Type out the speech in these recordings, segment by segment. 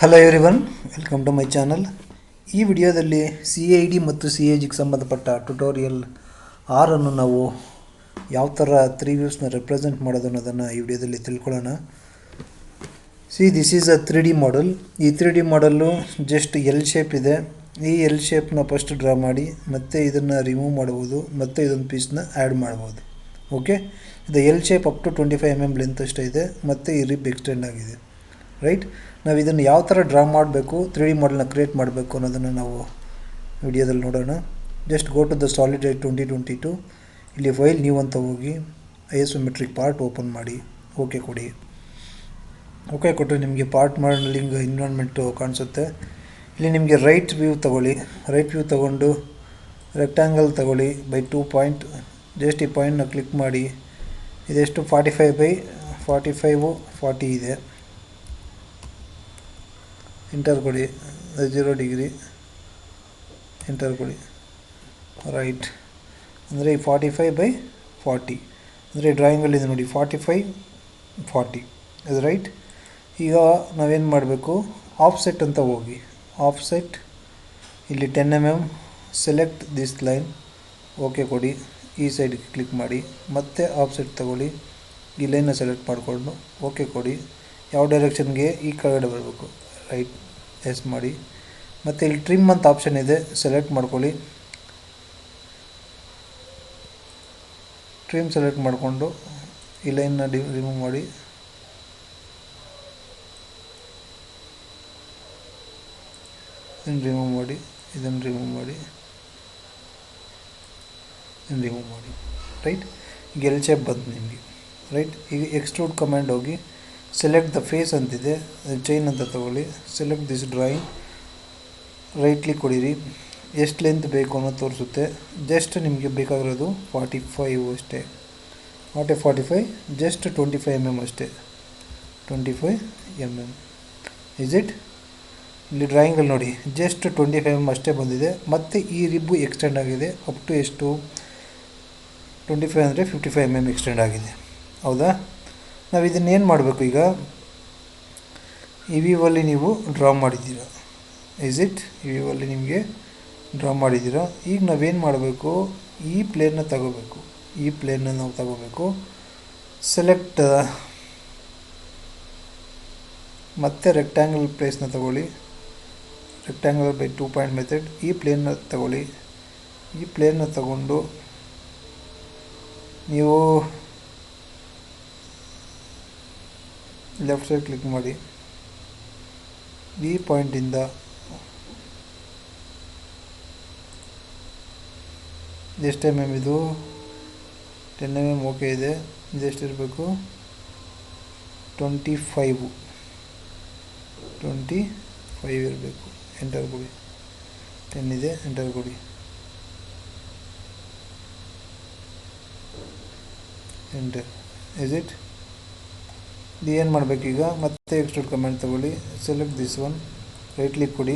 Hello everyone, welcome to my channel. ಈ ವಿಡಿಯೋದಲ್ಲಿ CID ಮತ್ತು CAGಗೆ ಸಂಬಂಧಪಟ್ಟ ಟ್ಯುಟೋರಿಯಲ್ 6 ನಾವು ಯಾವ ಥರ 3 ವ್ಯೂಸ್ನ ರೆಪ್ರೆಸೆಂಟ್ ಮಾಡೋದು ಅನ್ನೋದನ್ನು ಈ ವಿಡಿಯೋದಲ್ಲಿ ತಿಳ್ಕೊಳ್ಳೋಣ. This is a 3D model. ಈ 3D model just L shape ಇದೆ. ಈ ಎಲ್ ಶೇಪ್ನ ಫಸ್ಟ್ ಡ್ರಾ ಮಾಡಿ ಮತ್ತು ಇದನ್ನು ರಿಮೂವ್ ಮಾಡ್ಬೋದು ಮತ್ತು ಇದೊಂದು ಪೀಸ್ನ ಆ್ಯಡ್ ಮಾಡ್ಬೋದು. ಓಕೆ, ಇದು L shape up to 25 mm length ಅಷ್ಟೇ ಇದೆ ಮತ್ತು ಈ ರಿಬ್ ಎಕ್ಸ್ಟೆಂಡ್ ಆಗಿದೆ. ರೈಟ್, ನಾವು ಇದನ್ನು ಯಾವ ಥರ ಡ್ರಾ ಮಾಡಬೇಕು, 3D ಮಾಡೆಲ್ನ ಕ್ರಿಯೇಟ್ ಮಾಡಬೇಕು ಅನ್ನೋದನ್ನು ನಾವು ವಿಡಿಯೋದಲ್ಲಿ ನೋಡೋಣ. Just go to the Solid Edge 2022. ಇಲ್ಲಿ ಫೈಲ್ ನ್ಯೂ ಅಂತ ಹೋಗಿ ಐಸೋಮೆಟ್ರಿಕ್ ಪಾರ್ಟ್ ಓಪನ್ ಮಾಡಿ, ಓಕೆ ಕೊಡಿ. ಓಕೆ ಕೊಟ್ಟರೆ ನಿಮಗೆ ಪಾರ್ಟ್ ಮಾಡಲಿಂಗ್ ಎನ್ವಿರಾನ್ಮೆಂಟು ಕಾಣಿಸುತ್ತೆ. ಇಲ್ಲಿ ನಿಮಗೆ ರೈಟ್ ವ್ಯೂ ತೊಗೊಳ್ಳಿ. ರೈಟ್ ವ್ಯೂ ತೊಗೊಂಡು ರೆಕ್ಟ್ಯಾಂಗಲ್ ತೊಗೊಳ್ಳಿ ಬೈ 2 ಪಾಯಿಂಟ್. ಜಸ್ಟ್ ಈ ಪಾಯಿಂಟ್ನ ಕ್ಲಿಕ್ ಮಾಡಿ. ಇದೆಷ್ಟು 45 by 45 40 ಇದೆ. ಎಂಟರ್ ಕೊಡಿ. 0 ಡಿಗ್ರಿ ಎಂಟರ್ ಕೊಡಿ. ರೈಟ್ ಅಂದರೆ ಈ 45 by 40 ಅಂದರೆ ಡ್ರಾಯಿಂಗಲ್ಲಿದೆ ನೋಡಿ, 45 40 ಅದು ರೈಟ್. ಈಗ ನಾವೇನು ಮಾಡಬೇಕು, ಆಫ್ಸೆಟ್ ಅಂತ ಹೋಗಿ ಆಫ್ಸೆಟ್ ಇಲ್ಲಿ 10 mm select this line, okay ಕೊಡಿ. ಈ ಸೈಡ್ಗೆ ಕ್ಲಿಕ್ ಮಾಡಿ ಮತ್ತೆ ಆಫ್ಸೆಟ್ ತಗೊಳ್ಳಿ. ಈ ಲೈನ್ನ ಸೆಲೆಕ್ಟ್ ಮಾಡಿಕೊಂಡು ಓಕೆ ಕೊಡಿ. ಯಾವ ಡೈರೆಕ್ಷನ್ಗೆ, ಈ ಕೆಳಗಡೆ ಬರಬೇಕು. ರೈಟ್ ಎಸ್ ಮಾಡಿ. ಮತ್ತು ಇಲ್ಲಿ ಟ್ರಿಮ್ ಅಂತ ಆಪ್ಷನ್ ಇದೆ, ಸೆಲೆಕ್ಟ್ ಮಾಡ್ಕೊಳ್ಳಿ. ಟ್ರಿಮ್ ಸೆಲೆಕ್ಟ್ ಮಾಡಿಕೊಂಡು ಈ ಲೈನ್ನ ರಿಮೂವ್ ಮಾಡಿ. ಇದನ್ನು ರಿಮೂವ್ ಮಾಡಿ, ಇದನ್ನು ರಿಮೂವ್ ಮಾಡಿ, ಇದನ್ನು ರಿಮೂವ್ ಮಾಡಿ. ರೈಟ್, ಈಗ ಎಲ್ ಶೇಪ್ ಬಂತು ನಿಮಗೆ. ರೈಟ್, ಈಗ ಎಕ್ಸ್ಟ್ರೂಡ್ ಕಮಾಂಡ್ ಹೋಗಿ ಸೆಲೆಕ್ಟ್ ದ ಫೇಸ್ ಅಂತಿದೆ, ಚೈನ್ ಅಂತ ತಗೊಳ್ಳಿ. Select this drawing, right click ಕೊಡಿರಿ. ಎಷ್ಟು ಲೆಂತ್ ಬೇಕು ಅನ್ನೋದು ತೋರಿಸುತ್ತೆ. ಜಸ್ಟ್ ನಿಮಗೆ ಬೇಕಾಗಿರೋದು 45 ಅಷ್ಟೇ. 45 ಜಸ್ಟ್ 25 mm ಅಷ್ಟೇ. 25 mm ಇಸ್ ಇಟ್. ಇಲ್ಲಿ ಡ್ರಾಯಿಂಗಲ್ಲಿ ನೋಡಿ, ಜಸ್ಟ್ 25 mm ಅಷ್ಟೇ ಬಂದಿದೆ. ಮತ್ತು ಈ ರಿಬ್ಬು ಎಕ್ಸ್ಟೆಂಡ್ ಆಗಿದೆ ಅಪ್ ಟು ಎಷ್ಟು, 25 ಅಂದರೆ 55 mm ಎಕ್ಸ್ಟೆಂಡ್ ಆಗಿದೆ. ಹೌದಾ, ನಾವು ಇದನ್ನೇನು ಮಾಡಬೇಕು, ಈಗ ಈ ವ್ಯೂವಲ್ಲಿ ನೀವು ಡ್ರಾ ಮಾಡಿದ್ದೀರ, ಇಸ್ ಇಟ್. ಈ ವ್ಯೂವಲ್ಲಿ ನಿಮಗೆ ಡ್ರಾ ಮಾಡಿದ್ದೀರ. ಈಗ ನಾವೇನು ಮಾಡಬೇಕು, ಈ ಪ್ಲೇನ್ನ ತಗೋಬೇಕು. ಈ ಪ್ಲೇನ್ನ ನಾವು ತಗೋಬೇಕು. ಸೆಲೆಕ್ಟ್ ಮತ್ತು ರೆಕ್ಟ್ಯಾಂಗಲ್ ಪ್ಲೇಸ್ನ ತಗೊಳ್ಳಿ. Rectangle by 2 point method. ಈ ಪ್ಲೇನ್ನ ತಗೊಳ್ಳಿ. ಈ ಪ್ಲೇನ್ನ ತಗೊಂಡು ನೀವು ಲೆಫ್ಟ್ ಸೈಡ್ ಕ್ಲಿಕ್ ಮಾಡಿ. ಈ ಪಾಯಿಂಟಿಂದ ಎಷ್ಟು mm ಇದು, 10 mm ಓಕೆ ಇದೆ. ಇದೆಷ್ಟಿರಬೇಕು, 25 ಇರಬೇಕು. ಎಂಟರ್ ಕೊಡಿ. 10 ಇದೆ, ಎಂಟರ್ ಕೊಡಿ. Enter is it. ಇದು ಏನು ಮಾಡಬೇಕೀಗ, ಮತ್ತೆ ಎಕ್ಸ್ಟ್ರೂಡ್ ಕಮಾಂಡ್ ತಗೊಳ್ಳಿ. Select this one, right click ಕೊಡಿ.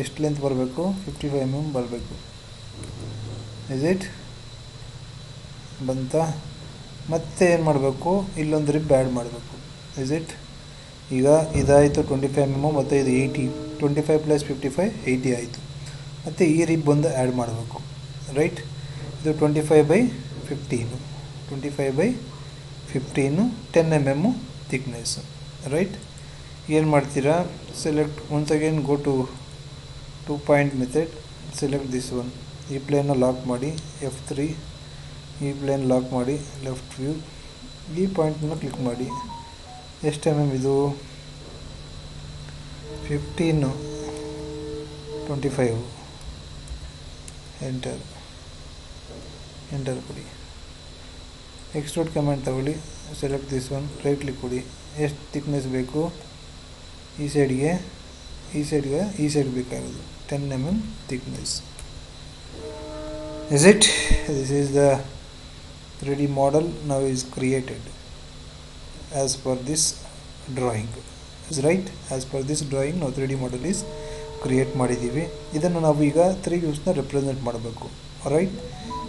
ಎಷ್ಟು ಲೆಂತ್ ಬರಬೇಕು, 55 mm ಬರಬೇಕು. ಇಸ್ ಇಟ್ ಬಂತ. ಮತ್ತೆ ಏನು ಮಾಡಬೇಕು, ಇಲ್ಲೊಂದು ರಿಬ್ ಆ್ಯಡ್ ಮಾಡಬೇಕು. Is it. ಈಗ ಇದಾಯಿತು 25 mm ಮತ್ತು ಇದು 80. 25 + 55 80 ಆಯಿತು. ಮತ್ತು ಈ ರಿಬ್ ಒಂದು ಆ್ಯಡ್ ಮಾಡಬೇಕು. ರೈಟ್, ಇದು 25 by 15. 25 by 15 10 mm thickness. Right, ಏನು ಮಾಡ್ತೀರಾ, select once again go to 2 point method. Select this one. ಈ ಪ್ಲೇನ್ನ ಲಾಕ್ ಮಾಡಿ, F3. ಈ ಪ್ಲೇನ್ ಲಾಕ್ ಮಾಡಿ, ಲೆಫ್ಟ್ ವ್ಯೂ. ಈ ಪಾಯಿಂಟನ್ನು ಕ್ಲಿಕ್ ಮಾಡಿ. ಎಷ್ಟು mm ಇದು, 15 25. ಎಂಟರ್ ಕೊಡಿ. ಎಕ್ಸ್ಟ್ರೂಡ್ ಕಮಾಂಡ್ ತಗೊಳ್ಳಿ. Select this one, right click ಕೊಡಿ. ಎಷ್ಟು ಥಿಕ್ನೆಸ್ ಬೇಕು, ಈ ಸೈಡ್ಗೆ ಬೇಕಾಗೋದು 10 mm thickness. Is it. This is the 3D model now is created as per this drawing. is right, as per this drawing ನಾವು 3D model is create ಮಾಡಿದ್ದೀವಿ. ಇದನ್ನು ನಾವು ಈಗ 3 ವ್ಯೂಸ್ನ ರೆಪ್ರೆಸೆಂಟ್ ಮಾಡಬೇಕು. ರೈಟ್,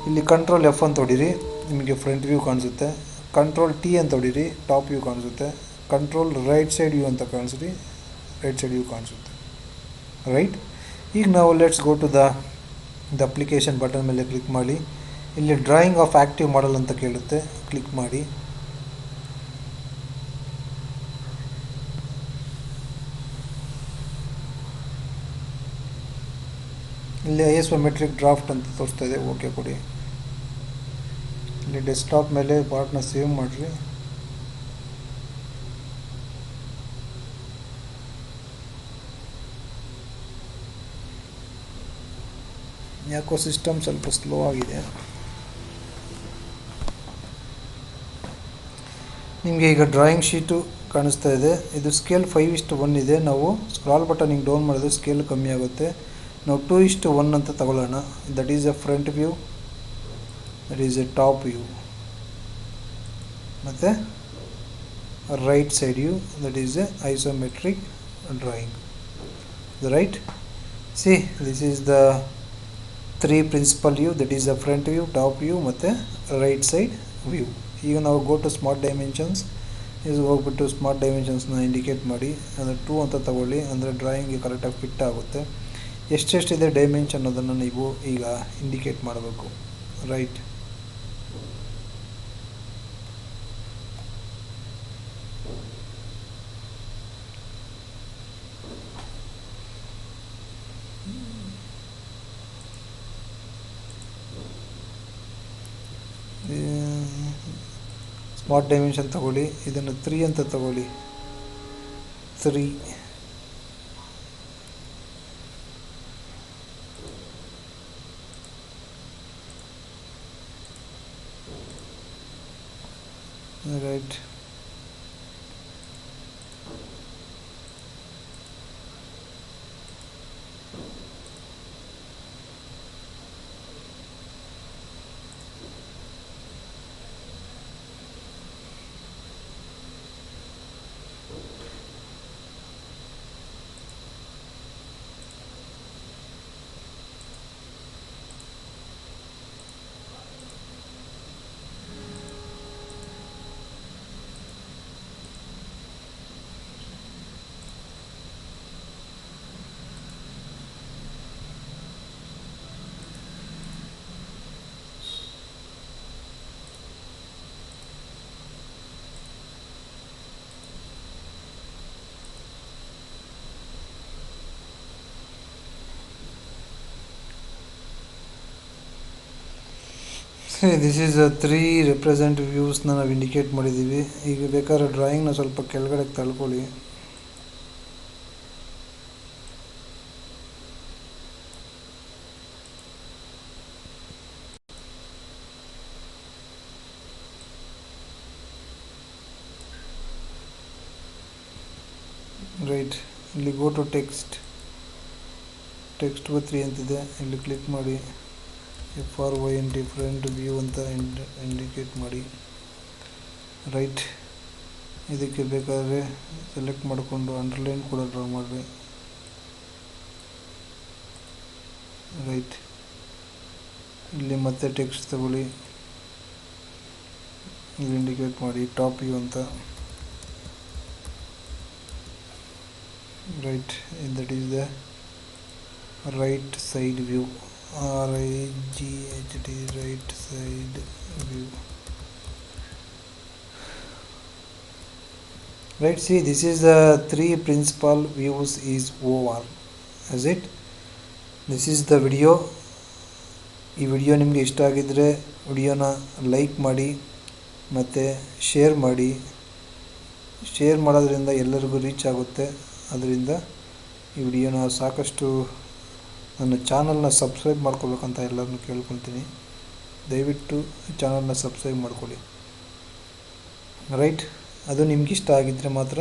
ಇಲ್ಲಿ ಕಂಟ್ರೋಲ್ F ಅಂತ ಹೊಡೀರಿ, ನಿಮಗೆ ಫ್ರಂಟ್ ವ್ಯೂ ಕಾಣಿಸುತ್ತೆ. ಕಂಟ್ರೋಲ್ T ಅಂತ ಹೊಡೀರಿ, ಟಾಪ್ ವ್ಯೂ ಕಾಣಿಸುತ್ತೆ. ಕಂಟ್ರೋಲ್ ರೈಟ್ ಸೈಡ್ ವ್ಯೂ ಅಂತ ಕಾಣಿಸ್ರಿ, ರೈಟ್ ಸೈಡ್ ವ್ಯೂ ಕಾಣಿಸುತ್ತೆ. ರೈಟ್, ಈಗ ನಾವು let's go to the application button ಮೇಲೆ ಕ್ಲಿಕ್ ಮಾಡಿ. ಇಲ್ಲಿ ಡ್ರಾಯಿಂಗ್ ಆಫ್ ಆ್ಯಕ್ಟಿವ್ ಮಾಡಲ್ ಅಂತ ಕೇಳುತ್ತೆ, ಕ್ಲಿಕ್ ಮಾಡಿ. ಇಲ್ಲಿ ಐಸೋಮೆಟ್ರಿಕ್ ಡ್ರಾಫ್ಟ್ ಅಂತ ತೋರಿಸ್ತಾ ಇದೆ, ಓಕೆ ಕೊಡಿ. ಇಲ್ಲಿ ಡೆಸ್ಕ್ಟಾಪ್ ಮೇಲೆ ಪಾರ್ಟ್ನ ಸೇವ್ ಮಾಡಿರಿ. ಯಾಕೋ ಸಿಸ್ಟಮ್ ಸ್ವಲ್ಪ ಸ್ಲೋ ಆಗಿದೆ. ನಿಮಗೆ ಈಗ ಡ್ರಾಯಿಂಗ್ ಶೀಟು ಕಾಣಿಸ್ತಾ ಇದೆ. ಇದು ಸ್ಕೇಲ್ 5:1 ಇದೆ. ನಾವು ಸ್ಕ್ರಾಲ್ ಬಟನ್ ಹಿಂಗೆ ಡೌನ್ ಮಾಡಿದ್ರೆ ಸ್ಕೇಲ್ ಕಮ್ಮಿ ಆಗುತ್ತೆ. ನಾವು 2:1 ಅಂತ ತಗೊಳ್ಳೋಣ. That is a front view, that is a top view, ಮತ್ತು right side view, that is a isometric drawing. Right, see this is the 3 principal view, that is the front view, top view ಮತ್ತು right side view. ಈಗ ನಾವು go to smart dimensions. ಈಗ ಹೋಗ್ಬಿಟ್ಟು smart ಡೈಮೆನ್ಷನ್ಸ್ನ indicate ಮಾಡಿ. ಅಂದರೆ 2 ಅಂತ ತಗೊಳ್ಳಿ, ಅಂದರೆ ಡ್ರಾಯಿಂಗ್ಗೆ ಕರೆಕ್ಟಾಗಿ ಫಿಟ್ ಆಗುತ್ತೆ. ಎಷ್ಟೆಷ್ಟಿದೆ ಡೈಮೆನ್ಷನ್ ಅದನ್ನು ನೀವು ಈಗ ಇಂಡಿಕೇಟ್ ಮಾಡಬೇಕು. ರೈಟ್, ಸ್ಮಾರ್ಟ್ ಡೈಮೆನ್ಷನ್ ತಗೊಳ್ಳಿ. ಇದನ್ನು 3 ಅಂತ ತಗೊಳ್ಳಿ. 3 ರೈಟ್. ದಿಸ್ ಈಸ್ 3 ರೆಪ್ರೆಸೆಂಟ್ ವ್ಯೂಸ್ನ ನಾವು ಇಂಡಿಕೇಟ್ ಮಾಡಿದ್ದೀವಿ. ಈಗ ಬೇಕಾದ್ರೆ ಡ್ರಾಯಿಂಗ್ನ ಸ್ವಲ್ಪ ಕೆಳಗಡೆ ತಳ್ಕೊಳ್ಳಿ. ರೈಟ್, ಇಲ್ಲಿ ಗೋ ಟು ಟೆಕ್ಸ್ಟ್ 3 ಅಂತಿದೆ, ಇಲ್ಲಿ ಕ್ಲಿಕ್ ಮಾಡಿ. FRY ಡಿಫ್ರೆಂಟ್ ವ್ಯೂ ಅಂತ ಇಂಡಿಕೇಟ್ ಮಾಡಿ. ರೈಟ್, ಇದಕ್ಕೆ ಬೇಕಾದರೆ ಸೆಲೆಕ್ಟ್ ಮಾಡಿಕೊಂಡು ಅಂಡರ್ಲೈನ್ ಕೂಡ ಡ್ರಾ ಮಾಡಿರಿ. ರೈಟ್, ಇಲ್ಲಿ ಮತ್ತೆ ಟೆಕ್ಸ್ಟ್ ತಗೊಳ್ಳಿ, ಇಲ್ಲಿ ಇಂಡಿಕೇಟ್ ಮಾಡಿ ಟಾಪ್ ವ್ಯೂ ಅಂತ. Right, that is the right side view, RIGHT, right side view. Right, see this is the 3 principal views is over. Is it? This is the video. ಈ video ನಿಮಗೆ ಇಷ್ಟ ಆಗಿದ್ದರೆ ವಿಡಿಯೋನ like ಮಾಡಿ ಮತ್ತು share ಮಾಡಿ. Share ಮಾಡೋದ್ರಿಂದ ಎಲ್ಲರಿಗೂ ರೀಚ್ ಆಗುತ್ತೆ. ಅದರಿಂದ ಈ ವಿಡಿಯೋನ ಸಾಕಷ್ಟು ನನ್ನ ಚಾನಲ್ನ ಸಬ್ಸ್ಕ್ರೈಬ್ ಮಾಡ್ಕೋಬೇಕಂತ ಎಲ್ಲರನ್ನೂ ಕೇಳ್ಕೊತೀನಿ. ದಯವಿಟ್ಟು ಚಾನಲ್ನ ಸಬ್ಸ್ಕ್ರೈಬ್ ಮಾಡ್ಕೊಳ್ಳಿ. ರೈಟ್, ಅದು ನಿಮಗಿಷ್ಟ ಆಗಿದ್ದರೆ ಮಾತ್ರ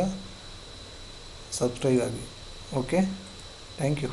ಸಬ್ಸ್ಕ್ರೈಬ್ ಆಗಿ. Okay, thank you.